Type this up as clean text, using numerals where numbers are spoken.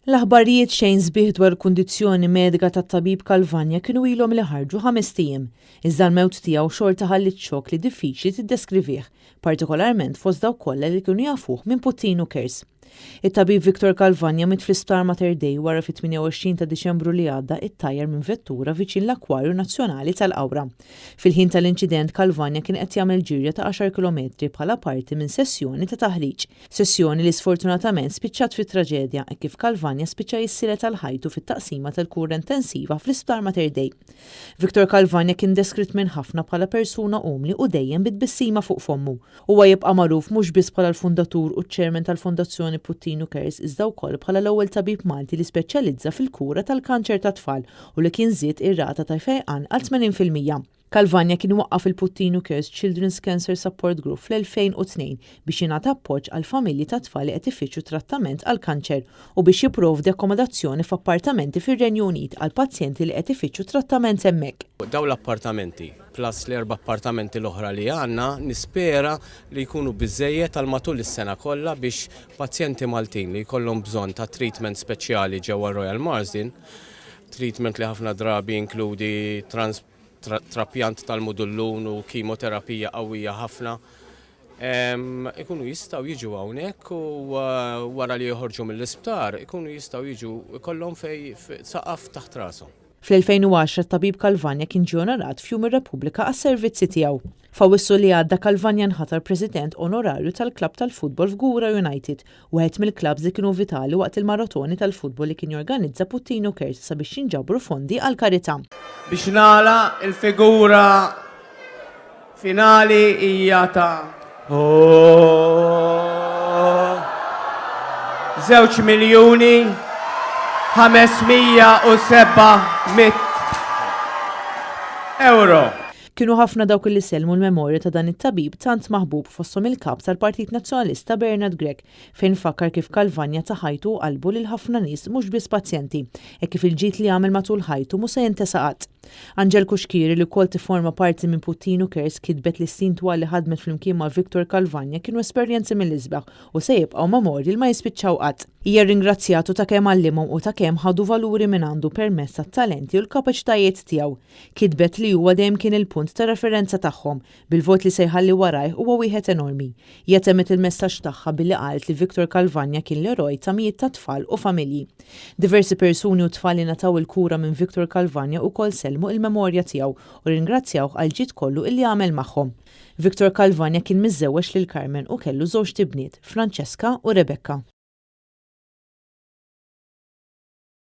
L-aħbarijiet xejn sbieħ dwar kundizzjoni medika tat-tabib Calvagna kienu ilhom li ħarġu 5 ijiem. Iżda l-mewt tiegħu xorta ħallit xokk li diffiċli tiddeskrivih, partikolarment fost dawk kollha li kienu jafuh minn Puttinu Kers. It-tabib Victor Calvagna mit fl-isptar Mater Dei wara fit-28 ta' Diċembru li għadda ittajjar minn vettura viċin l-Akwarju Nazzjonali tal-Awra. Fil-ħin tal-inċident Calvagna kien qed jagħmel ġirja ta' 10 km bħala parti minn sessjoni ta' taħriġ. Sessjoni li sfortunatament spiċċat fit-traġedja e kif Calvagna spiċċa jissilet għal ħajtu fit-taqsima tal-kura intensiva fl-isptar Mater Dei. Victor Calvagna kien deskritt minn ħafna bħala persuna umli u dejjem bitbissima fuq fommu. Huwa jibqa' magħruf mhux biss bħala l-fundatur u ċ-chairman tal-Fondazzjoni Puttinu Kers iżda wkoll bħala l-ewwel tabib Malti li speċjalizza fil-kura tal-kanċer tat-tfal u li kien żied ir-rata ta' fejqan għal 80%. Calvagna kien waqqaf il-Puttinu Kers Children's Cancer Support Group fl-2002 biex jingħata appoġġ għal familji ta' tfal li qed ifittxu trattament għal kanċer u biex jipprovdi akkomodazzjoni f'appartamenti fir-Renju Unit għal pazjenti li qed ifittxu trattament hemmhekk. Dawn l-appartamenti plus l-4 appartamenti l-oħra li għandna nispera li jkunu biżżejjed għal matul is-sena kollha biex pazjenti Maltin li jkollhom bżonn ta' treatment speċjali ġewwa Royal Marsden, treatment li ħafna drabi inkludi trappjant tal-mudullun u kimoterapija qawwija ħafna, ikunu jistgħu jiġu hawnhekk u wara li joħorġu mill-isptar ikunu jistgħu jiġu ikollhom fejn saqaf taħt rashom. Fl-2010 tabib Calvagna kien ġie onorat f'Jum ir-Repubblika għas-servizzi tiegħu. F'Awwissu li għadda Calvagna nħatar President Onorarju tal-Klabb tal-Futbol f'Gura United, wieħed mill-klabs li kienu vitali waqt il-maratoni tal-futbol li kien jorganizza Puttinu Kers sabiex jinġabru fondi għal karità. Biex nagħlaq il-figura finali hija ta' 2,507,000 euro. Kienu ħafna dawk li selmu l-memorja ta' dan it-tabib tant maħbub fosthom il-kap tal-Partit Nazzjonalista Bernard Grech fejn fakkar kif Calvagna ta' ħajtu qalbu lil ħafna nies mhux biss pazjenti e kif il-ġid li għamel matul ħajtu mhux se jintesa qatt. Angel Kuxkiri li wkoll tifforma parti minn Puttinu Kers kitbet li s-sin twal li ħadmet flimkien ma' Victor Calvagna kienu esperjenzi mill-isbaħ u se jibqgħu memorji li ma jispiċċaw qatt. Hija ringrazzjatu ta' kemm għallimhom u ta' kemm ħadu valuri minn għandu permezz tat-talenti u l-kapaċitajiet tiegħu. Kitbet li huwa dejjem kien il-punt ta' referenza tagħhom bil-vot li se jħalli warajh huwa wieħed enormi. Hija temmet il-messaġġ tagħha billi qalet li Victor Calvagna kien l-eroj ta' mijiet ta' tfal u familji. Diversi persuni u tfal li nataw il-kura minn Victor Calvagna wkoll selmu il-memorja tiegħu u ringrazzjawh għal ġid kollu illi għamel magħhom. Victor Calvagna kien miżżewweġ lil Carmen u kellu żewġ tibniet, Francesca u Rebecca.